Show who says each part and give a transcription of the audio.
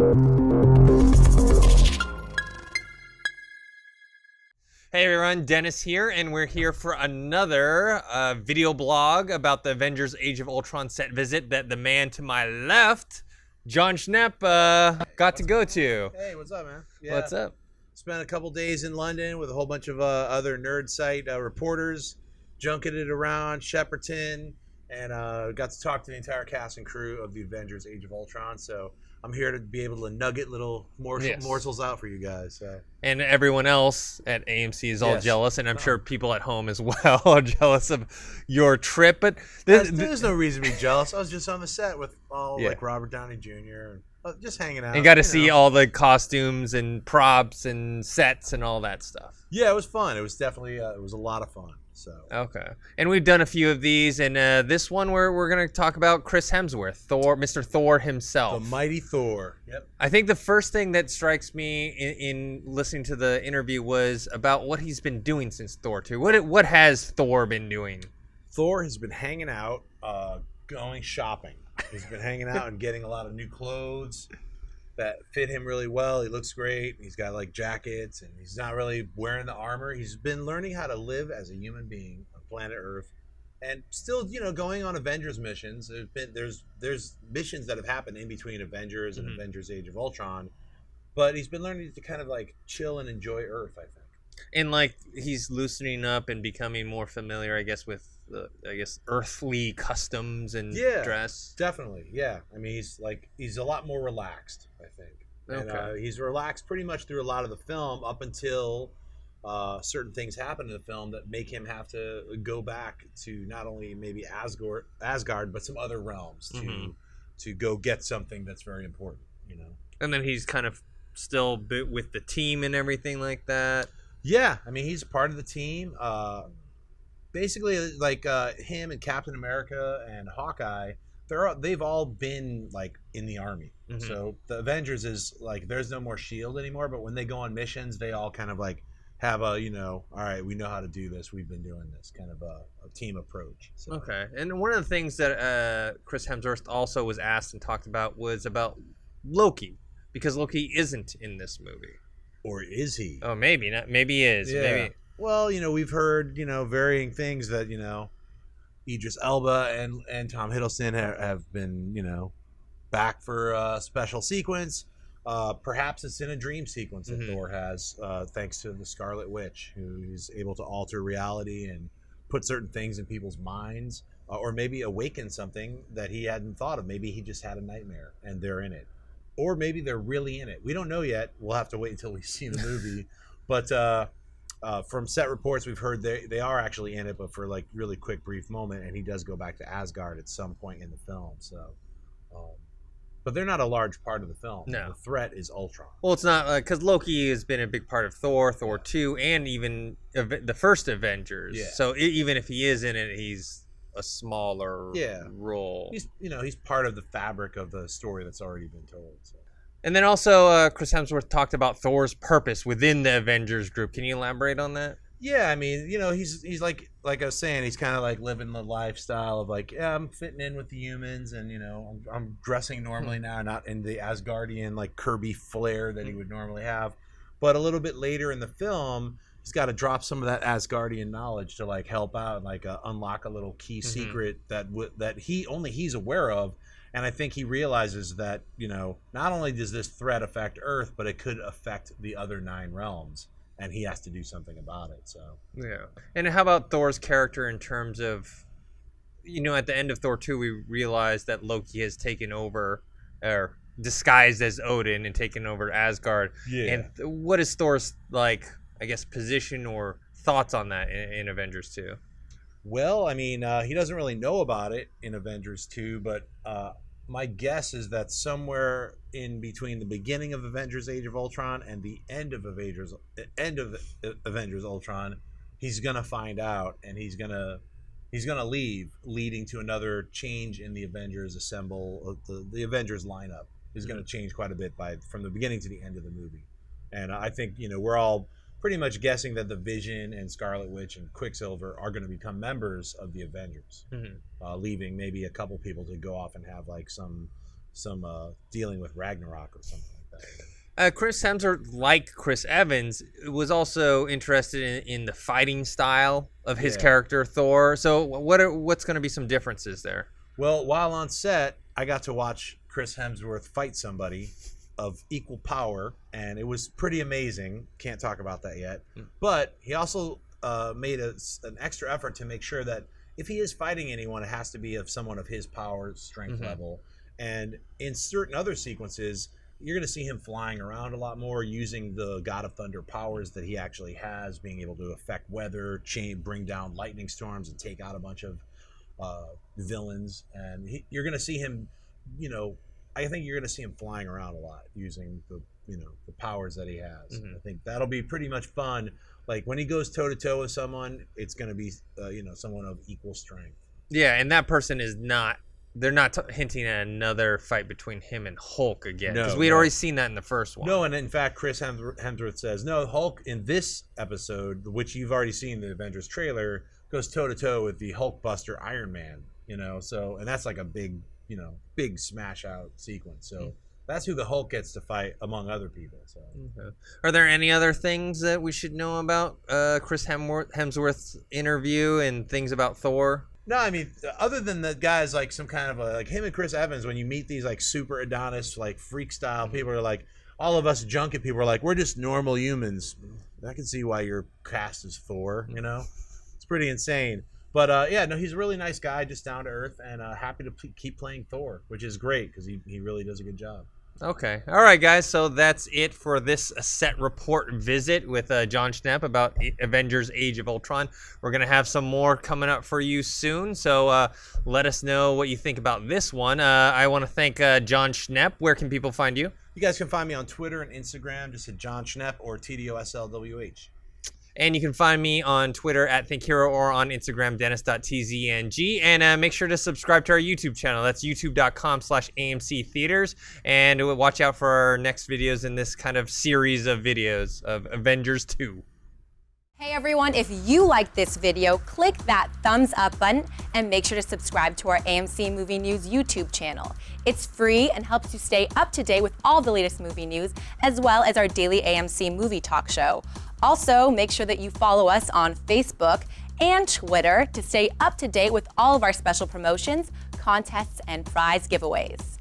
Speaker 1: Hey everyone, Dennis here, and we're here for another video blog about the Avengers Age of Ultron set visit that the man to my left, Jon Schnepp, got to go to.
Speaker 2: Hey, what's up, man? Yeah.
Speaker 1: What's up?
Speaker 2: Spent a couple days in London with a whole bunch of other nerd site reporters, junketed around Shepperton, and got to talk to the entire cast and crew of the Avengers Age of Ultron. So I'm here to be able to nugget little morsels out for you guys. So.
Speaker 1: And everyone else at AMC is all jealous, and I'm sure people at home as well are jealous of your trip. But
Speaker 2: there's no reason to be jealous. I was just on the set with like Robert Downey Jr. and just hanging out.
Speaker 1: And got to see all the costumes and props and sets and all that stuff.
Speaker 2: Yeah, it was fun. It was definitely it was a lot of fun. So.
Speaker 1: Okay, and we've done a few of these, and this one we're gonna talk about Chris Hemsworth, Thor, Mr. Thor himself,
Speaker 2: the mighty Thor. Yep.
Speaker 1: I think the first thing that strikes me in listening to the interview was about what he's been doing since Thor 2. What has Thor been doing?
Speaker 2: Thor has been hanging out, going shopping. He's been hanging out and getting a lot of new clothes that fit him really well. He looks great. He's got like jackets, and he's not really wearing the armor. He's been learning how to live as a human being on planet Earth, and still, going on Avengers missions. There's missions that have happened in between Avengers and Avengers Age of Ultron, but he's been learning to kind of like chill and enjoy Earth, I think.
Speaker 1: And like he's loosening up and becoming more familiar, I guess, with earthly customs and dress.
Speaker 2: Definitely, yeah. I mean, he's a lot more relaxed, I think. And,
Speaker 1: okay.
Speaker 2: He's relaxed pretty much through a lot of the film up until certain things happen in the film that make him have to go back to not only maybe Asgard, but some other realms to go get something that's very important.
Speaker 1: And then he's kind of still with the team and everything like that.
Speaker 2: Yeah, I mean, he's part of the team. Basically, like him and Captain America and Hawkeye, they've all been like in the army. So the Avengers is like there's no more shield anymore. But when they go on missions, they all kind of like have a all right, we know how to do this. We've been doing this kind of a team approach. So.
Speaker 1: Okay, and one of the things that Chris Hemsworth also was asked and talked about was about Loki, because Loki isn't in this movie.
Speaker 2: Or is he?
Speaker 1: Oh, maybe not. Maybe he is.
Speaker 2: Yeah.
Speaker 1: Maybe.
Speaker 2: Well, we've heard, varying things that, Idris Elba and Tom Hiddleston have been, back for a special sequence. Perhaps it's in a dream sequence that Thor has, thanks to the Scarlet Witch, who is able to alter reality and put certain things in people's minds, or maybe awaken something that he hadn't thought of. Maybe he just had a nightmare and they're in it. Or maybe they're really in it. We don't know yet. We'll have to wait until we see the movie. But from set reports, we've heard they are actually in it, but for like really quick, brief moment. And he does go back to Asgard at some point in the film. So, but they're not a large part of the film.
Speaker 1: No.
Speaker 2: The threat is Ultron.
Speaker 1: Well, it's not because Loki has been a big part of Thor 2, and even the first Avengers.
Speaker 2: Yeah.
Speaker 1: So even if he is in it, he's a smaller role.
Speaker 2: He's part of the fabric of the story that's already been told. So.
Speaker 1: And then also Chris Hemsworth talked about Thor's purpose within the Avengers group. Can you elaborate on that?
Speaker 2: Yeah, I mean, he's like I was saying, he's kind of like living the lifestyle of like, yeah, I'm fitting in with the humans, and I'm dressing normally now, not in the Asgardian like Kirby flair that he would normally have. But a little bit later in the film, he's got to drop some of that Asgardian knowledge to like help out and like unlock a little key secret that he's aware of. And I think he realizes that, not only does this threat affect Earth, but it could affect the other 9 realms, and he has to do something about it. So
Speaker 1: yeah. And how about Thor's character in terms of, at the end of Thor 2, we realized that Loki has taken over, or disguised as Odin and taken over Asgard.
Speaker 2: Yeah.
Speaker 1: And what is Thor's position or thoughts on that in Avengers 2?
Speaker 2: Well, I mean, he doesn't really know about it in Avengers 2, but my guess is that somewhere in between the beginning of Avengers Age of Ultron and the end of Avengers Ultron, he's gonna find out, and he's gonna leave, leading to another change in the Avengers the Avengers lineup is gonna change quite a bit from the beginning to the end of the movie. And I think we're all pretty much guessing that the Vision and Scarlet Witch and Quicksilver are going to become members of the Avengers, leaving maybe a couple people to go off and have like some dealing with Ragnarok or something like
Speaker 1: Chris Hemsworth, like Chris Evans, was also interested in the fighting style of his character Thor. So what's going to be some differences there?
Speaker 2: Well, while on set, I got to watch Chris Hemsworth fight somebody of equal power, and it was pretty amazing. Can't talk about that yet. But he also made an extra effort to make sure that if he is fighting anyone, it has to be of someone of his power, strength level. And in certain other sequences, you're going to see him flying around a lot more, using the God of Thunder powers that he actually has, being able to affect weather, bring down lightning storms, and take out a bunch of villains. And you're going to see him, I think you're going to see him flying around a lot using the powers that he has. I think that'll be pretty much fun. Like when he goes toe to toe with someone, it's going to be someone of equal strength.
Speaker 1: Yeah, and that person is not. They're not hinting at another fight between him and Hulk again, because we'd already seen that in the first one.
Speaker 2: No, and in fact, Chris Hemsworth says, no, Hulk in this episode, which you've already seen in the Avengers trailer, goes toe to toe with the Hulkbuster Iron Man. So, and that's like a big smash out sequence. So that's who the Hulk gets to fight, among other people. So,
Speaker 1: Are there any other things that we should know about Chris Hemsworth's interview and things about Thor?
Speaker 2: No, I mean, other than the guys like some kind of like him and Chris Evans, when you meet these like super Adonis, like freak style people, are like, all of us junket people are like, we're just normal humans. I can see why you're cast as Thor, It's pretty insane. But yeah, no, he's a really nice guy, just down to earth, and happy to keep playing Thor, which is great because he really does a good job.
Speaker 1: Okay. All right, guys. So that's it for this set report visit with Jon Schnepp about Avengers Age of Ultron. We're going to have some more coming up for you soon. So let us know what you think about this one. I want to thank Jon Schnepp. Where can people find you?
Speaker 2: You guys can find me on Twitter and Instagram. Just hit Jon Schnepp or TDOSLWH.
Speaker 1: And you can find me on Twitter at ThinkHero or on Instagram, Dennis.tzng. And make sure to subscribe to our YouTube channel. That's youtube.com/AMC Theaters. And watch out for our next videos in this kind of series of videos of Avengers 2.
Speaker 3: Hey everyone, if you liked this video, click that thumbs up button and make sure to subscribe to our AMC Movie News YouTube channel. It's free and helps you stay up to date with all the latest movie news, as well as our daily AMC movie talk show. Also, make sure that you follow us on Facebook and Twitter to stay up to date with all of our special promotions, contests, and prize giveaways.